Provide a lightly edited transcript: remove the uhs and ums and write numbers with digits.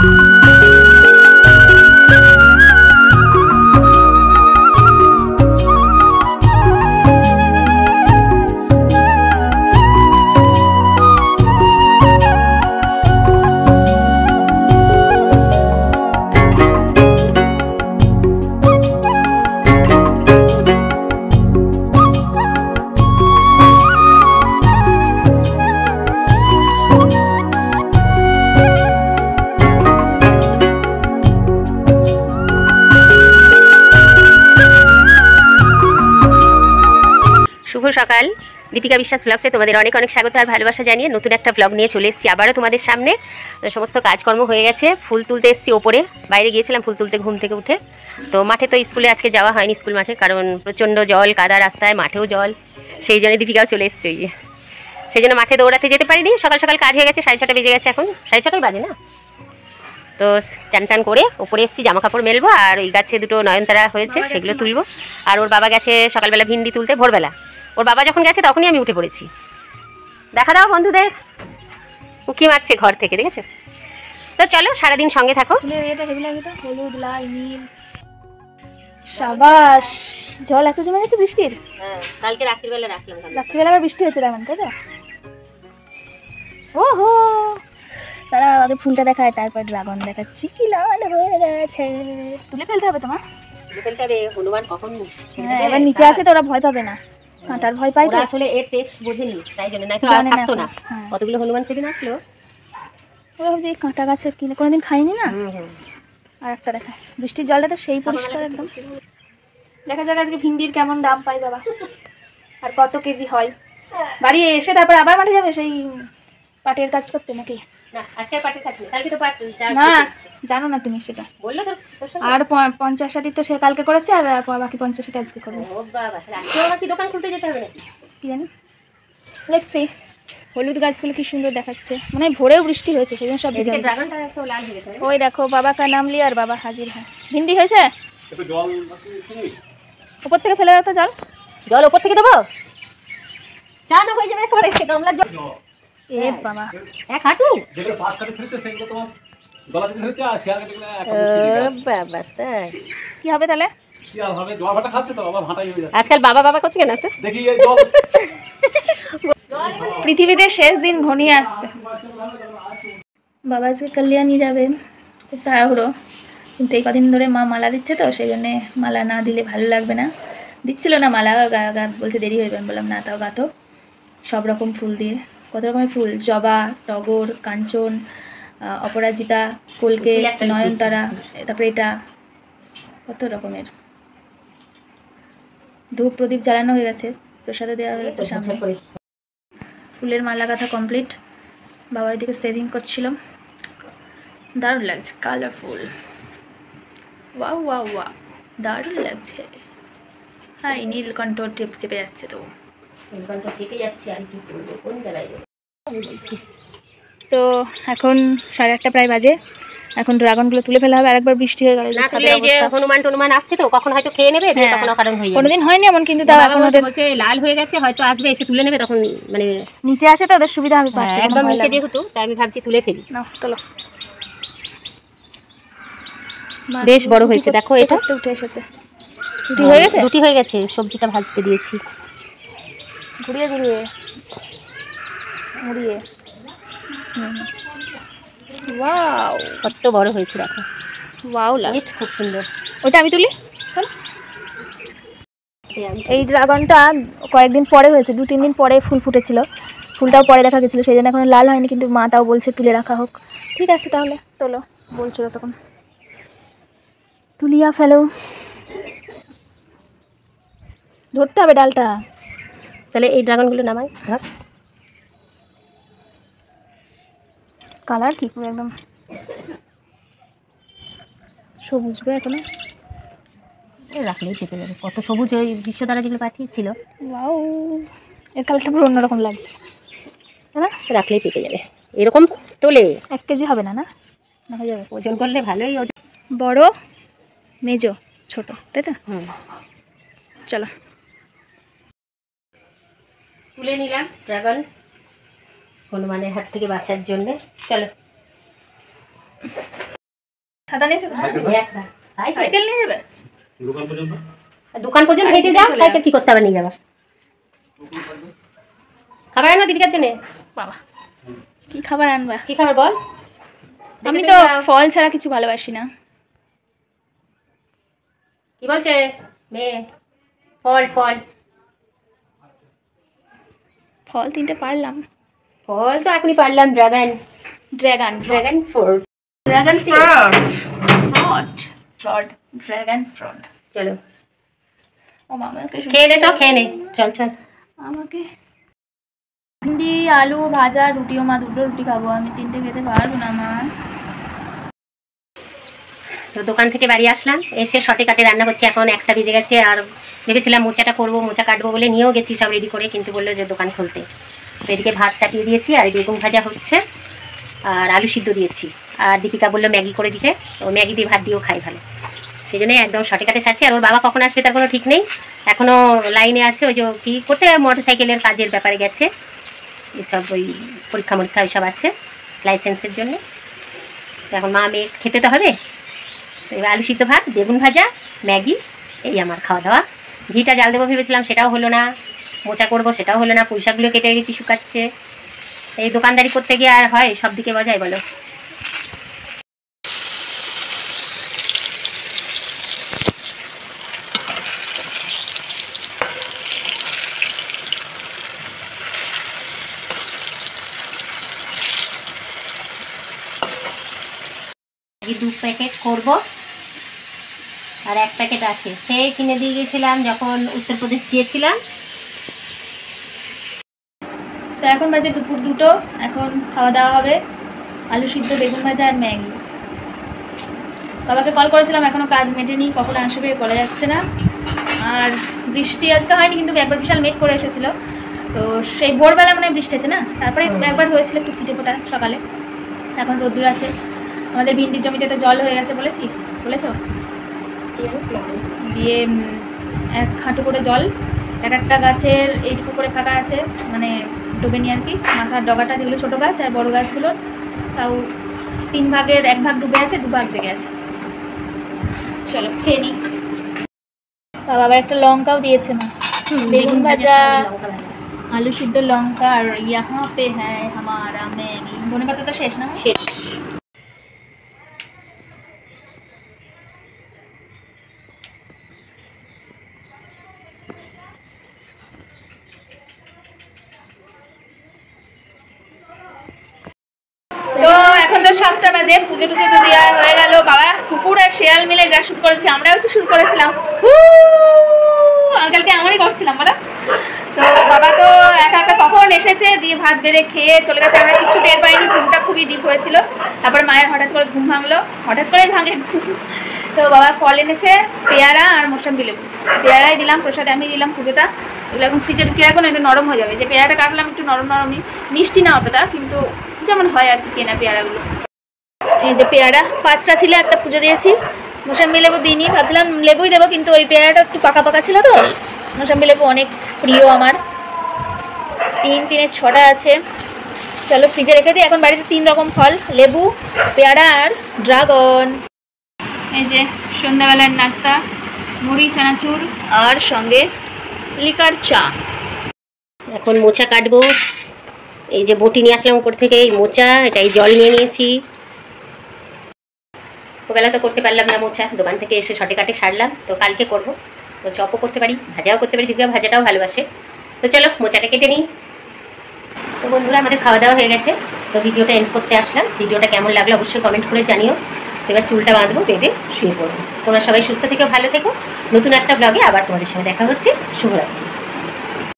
শুভ সকাল। দীপিকা বিশ্বাস ব্লগসে তোমাদের অনেক অনেক স্বাগত আর ভালোবাসা জানিয়ে নতুন একটা ব্লগ নিয়ে চলে এসেছি আবারও তোমাদের সামনে। সমস্ত কাজকর্ম হয়ে গেছে, ফুল তুলতে এসেছি ওপরে, বাইরে গিয়েছিলাম ফুল তুলতে ঘুম থেকে উঠে। তো মাঠে তো স্কুলে আজকে যাওয়া হয়নি, স্কুল মাঠে, কারণ প্রচণ্ড জল, কাদা রাস্তায়, মাঠেও জল, সেই জন্য দীপিকাও চলে এসছে। ওই সেই জন্য মাঠে দৌড়াতে যেতে পারিনি। সকাল সকাল কাজ হয়ে গেছে, 6:30 বেজে গেছে, এখন 6:30 বাজে না। তো চান টান করে ওপরে এসেছি, জামা কাপড় মেলবো, আর ওই গাছে দুটো নয়নতারা হয়েছে সেগুলো তুলবো। আর ওর বাবা গেছে সকালবেলা ভিন্ডি তুলতে, ভোরবেলা। ওর বাবা যখন গেছে তখনই আমি উঠে পড়েছি। দেখা দাও বন্ধুদের, উকি মারছে ঘর থেকে, দেখেছো? তো চলো সারাদিন সঙ্গে থাকো। হলুদ, লাল, নীল, সাবাস। জল এত জমে গেছে বৃষ্টির। হ্যাঁ, কালকে রাত্রিবেলা রাখলাম, রাত্রিবেলা আবার বৃষ্টি হচ্ছে তেমন, তাই তো? ওহো, তারা আগে ফুলটা দেখায়, তারপর ড্রাগন দেখাচ্ছি। কি লাল হয়ে গেছে, তুলে ফেলতে হবে তোমার। তুলে ফেলতে হবে, হনুমান কখন। হ্যাঁ, এবার নিচে আছে তো ওরা ভয় পাবে না, কাঁটার ভয় পাই তো। আসলে এর টেস্ট বোঝেনি, তাই জন্য না থাকতো না। কতগুলো হনুমান সেদিন আসলো, ওরা ভাবছে এই কাঁটা গাছে কিনে কোনোদিন খাইনি না। আর একটা দেখায়, বৃষ্টির জলটা তো সেই পরিষ্কার একদম। দেখা যাক আজকে ভিন্ডির কেমন দাম পাই বাবা, আর কত কেজি হয়। বাড়ি এসে তারপর আবার মাঠে যাবে সেই পাটের কাজ করতে নাকি? না, আজকে পাটের কাজ নেই, কালকে তো পাট। না, জানো না তুমি সেটা, বললে তো। আর 50-60 তো সে কালকে করেছে, আর বাকি 50-60 আজকে করবে। ও বাবা, আজকেও নাকি দোকান খুলতে যেতে হবে নাকি? কি জানি, লেটস সি। হলুদ গাছগুলো কি সুন্দর দেখাচ্ছে, মানে ভোরেও বৃষ্টি হয়েছে, সেজন্য সব ভিজে। ড্রাগনটা একটু লাল হয়ে গেছে। ওই দেখো, বাবা কা নাম লিয়া আর বাবা হাজির হয়। ভিন্ডি হয়েছে, উপর থেকে ফেলে দাও তো জল। জল উপর থেকে দেবো, চা না হয়ে যাবে পরে গামলার জল। এ বাবা, এক হাঁটু যেগুলো পাঁচ কাটে ফেলতে সেগুলো তোমার গলাতে ধরেছে, আর শেয়ার কাটে বাবা, তাই কি হবে তাহলে? কি আর হবে, জল ভাটা খাচ্ছে তো আবার ভাটাই হয়ে যাচ্ছে। আজকাল বাবা বাবা করছে কেন? তো দেখি এই জল পৃথিবীতে শেষ দিন ঘনিয়ে আসছে। বাবা আজকে কল্যাণী যাবে, খুব তাড়াহুড়ো, কিন্তু এই কদিন ধরে মা মালা দিচ্ছে তো, সেই জন্যে মালা না দিলে ভালো লাগবে না। দিচ্ছিল না মালা, বলছে দেরি হয়ে যাবে। আমি বললাম না, তাও গাতো, সব রকম ফুল দিয়ে, কত রকমের ফুল, জবা, টগর, কাঞ্চন, অপরাজিতা, কলকে, নয়নতারা, তারপরে এটা, কত রকমের। ধূপ প্রদীপ জ্বালানো হয়ে গেছে, প্রসাদও দেওয়া হয়ে গেছে সামনে। ফুলের মালা গাঁথা কমপ্লিট। বাবা এদিকে সেভিং করছিল, দারুণ লাগছে, কালারফুল। ওয়াও ওয়াও ওয়াও, দারুণ লাগছে। হ্যাঁ, নীলকণ্ঠ চেপে যাচ্ছে তো, নীলকণ্ঠ চেপে যাচ্ছে, আর কি করবো, কোন জায়গায় আমি বলছি। তো এখন 8:30 প্রায় বাজে। এখন ড্রাগনগুলো তুলে ফেলা হবে, আরেকবার বৃষ্টি হয়ে গেল। যে হনুমান টনুমান আসছে তো, কখন হয়তো খেয়ে নেবে, তখন অকারণ হয়ে যাবে। কোনোদিন হয়নি এমন, কিন্তু তাও এখন বলছে লাল হয়ে গেছে, হয়তো আসবে এসে তুলে নেবে, তখন মানে নিচে আছে তো ওদের সুবিধা হবে, একদম নিচে যেহেতু, তাই আমি ভাবছি তুলে ফেলি। না চলো, বেশ বড় হয়েছে দেখো, এটা উঠে এসেছে। রুটি হয়ে গেছে, রুটি হয়ে গেছে, সবজিটা ভাজতে দিয়েছি, ঘুরিয়ে ঘুরিয়ে মুড়িয়ে। ওয়াও, কত বড় হয়েছে দেখো। ওয়াও, লাগছে খুব সুন্দর। ওটা আমি তুলি। এই ড্রাগনটা কয়েকদিন পরে হয়েছে, 2-3 দিন পরে ফুল ফুটেছিল, ফুলটাও পরে দেখা গেছিলো, সেই জন্য এখন লাল হয়নি, কিন্তু মা তাও বলছে তুলে রাখা হোক। ঠিক আছে তাহলে তোলো, বলছিল তখন, তুলিয়া ফেলো, ধরতে হবে ডালটা। তাহলে এই ড্রাগনগুলো নামাই, ধর। কালার কি পুরো একদম সবুজ গো, এখনো রাখলেই পেতে যাবে, কত সবুজ। ওই বিশ্বদ্বারা যেগুলো পাঠিয়েছিল, ওয়াও, এর কালারটা পুরো অন্যরকম লাগছে, তাই না? রাখলেই পেতে যাবে। এরকম তোলে 1 কেজি হবে না? না হয়ে যাবে, ওজন করলে ভালোই। বড়, মেজো, ছোট, তাই তো? চলো, তুলে নিলাম ড্রাগন হনুমানের হাত থেকে বাঁচার জন্যে। চলো। ছাতা নিয়েছো? সাইকেল নিয়ে যাবে? দোকান পর্যন্ত হেঁটে যাও, সাইকেল কি করতে আবার নিয়ে যাবা? খাবার আনো দীপিকার জন্য। বাবা কি খাবার আনবা? কি খাবার বল? আমি তো ফল ছাড়া কিছু ভালোবাসি না। কি বলছে মেয়ে? ফল ফল ফল 3টে পারলাম। ফল তো এখনই পারলাম। Dragon dragon dragon fruit. Dragon fruit fraud dragon fruit. চলো ও মামাকে খেয়ে নে, তো খেয়ে নে, চল চল। আমাকে ভিন্ডি আলু ভাজা, রুটিও মা 2টো রুটি খাবো, আমি 3টে খেতে পারবো না মা। তো দোকান থেকে বাড়ি আসলাম, এসে শটে কাটে রান্না করছি। এখন 1টা বেজে গেছে, আর ভেবেছিলাম মোচাটা করবো, মোচা কাটবো বলে নিয়েও গেছি সব রেডি করে, কিন্তু বললো যে দোকান খুলতে। তো এদিকে ভাত চাপিয়ে দিয়েছি, আর বেগুন ভাজা হচ্ছে, আর আলু সিদ্ধ দিয়েছি। আর দীপিকা বললো ম্যাগি করে দিতে, তো ম্যাগি দিয়ে ভাত দিয়েও খাই ভালো, সেই জন্যই একদম শটে কাটে সারছি। আর ওর বাবা কখন আসবে তার কোনো ঠিক নেই, এখনও লাইনে আছে। ওই যে কী করতে, মোটর সাইকেলের কাজের ব্যাপারে গেছে, এসব ওই পরীক্ষা মরীক্ষা ওইসব আছে লাইসেন্সের জন্য। তো এখন মা মেয়ে খেতে তো হবে। আলু সিদ্ধ ভাত, বেগুন ভাজা, ম্যাগি, এই আমার খাওয়া দাওয়া। ঘিটা জাল দেবো ভেবেছিলাম, সেটাও হলো না। মোচা করবো, সেটাও হলো না। পুঁইশাকগুলো কেটে গেছি, শুকাচ্ছে। এই দোকানদারি করতে গিয়ে আর হয় সব দিকে বাজায় বলো। এই 2 প্যাকেট করবো, আর 1 প্যাকেট আছে, সেই কিনে দিয়ে গেছিলাম যখন উত্তরপ্রদেশ গিয়েছিলাম। তো এখন বাজে দুপুর 2টো, এখন খাওয়া দাওয়া হবে, আলু সিদ্ধ, বেগুন ভাজা আর ম্যাগি। বাবাকে কল করেছিলাম, এখনও কাজ মেটেনি, কখন আসবে বলা যাচ্ছে না। আর বৃষ্টি আজকে হয়নি, কিন্তু একবার বিশাল মেঘ করে এসেছিলো। তো সেই ভোরবেলা মানে বৃষ্টি আছে না, তারপরে একবার হয়েছিল একটু ছিটে ফোটা সকালে। এখন রোদ্দুর আছে। আমাদের ভিন্ডির জমিতে তো জল হয়ে গেছে, বলেছো? দিয়ে 1 হাঁটু করে জল, একটা গাছের এইটুকু করে ফাঁকা আছে, মানে ডোবেনি আর কি। মাথার ডগাটা যেগুলো ছোটো গাছ, আর বড়ো গাছগুলোর তাও 3 ভাগের 1 ভাগ ডুবে আছে, 2 ভাগ জেগে আছে। চলো খেয়ে নিই। বাবা আবার একটা লঙ্কাও দিয়েছে মা। বেগুন ভাজা, আলু সিদ্ধ, লঙ্কা, আর यहाँ पे है हमारा मैगी। ধনে পাতা তো শেষ না? শেষ। তো এখন তো 7টা বাজে, পুজো টুজো তো দেওয়া হয়ে গেল। বাবা কুকুর আর শেয়াল মিলে যা শুট করেছে, আমরাও একটু শুট করেছিলাম। আঙ্কেলকে এমনই করছিলাম বলো। তো বাবা তো একা একা কখন এসেছে, দিয়ে ভাত বেড়ে খেয়ে চলে গেছে। আমরা কিচ্ছু টের পাইনি, ঘুমটা খুবই ডিপ হয়েছিল। তারপরে মায়ের হঠাৎ করে ঘুম ভাঙলো, হঠাৎ করেই ভাঙে। তো বাবা ফল এনেছে, পেয়ারা আর মৌসম্বি লেবু। পেয়ারাই দিলাম প্রসাদে, আমি দিলাম পুজোটা। এগুলো এখন ফ্রিজে ঢুকিয়ে রাখবো, একটু নরম হয়ে যাবে। যে পেয়ারাটা কাটলাম একটু নরম নরমই, মিষ্টি না অতটা, কিন্তু যেমন হয় আর কি কেনা পেয়ারাগুলো। এই যে পেয়ারা 5টা ছিল, একটা পুজো দিয়েছি। মৌসম্বি লেবু দিইনি, ভাবছিলাম লেবুই দেবো, কিন্তু ওই পেয়ারাটা একটু পাকা পাকা ছিল তো। মৌসম্বি লেবু অনেক প্রিয় আমার, 3 6টা আছে। চলো ফ্রিজে রেখে দিই। এখন বাড়িতে 3 রকম ফল, লেবু, পেয়ারা আর ড্রাগন। এই যে সন্ধ্যাবেলার নাস্তা, মুড়ি, চানাচুর, আর সঙ্গে লিকার চা। এখন মোচা কাটবো। এই যে বটি নিয়ে আসলাম উপর থেকে, এই মোচা, এটা এই জল নিয়ে নিয়েছি। ওবেলা তো করতে পারলাম না মোচা, দোকান থেকে এসে শটে কাটে সারলাম। তো কালকে করবো। তো চপও করতে পারি, ভাজাও করতে পারি, দীপিকা ভাজাটাও ভালোবাসে। তো চলো মোচাটা কেটে নিই। তো বন্ধুরা আমাদের খাওয়া দাওয়া হয়ে গেছে, তো ভিডিওটা এন্ড করতে আসলাম। ভিডিওটা কেমন লাগলো অবশ্যই কমেন্ট করে জানিও। এবার চুলটা বাঁধবো, বেঁধে শুয়ে পড়বো। তোমরা সবাই সুস্থ থেকো, ভালো থেকো। নতুন একটা ব্লগে আবার তোমাদের সঙ্গে দেখা হচ্ছে। শুভরাত্রি।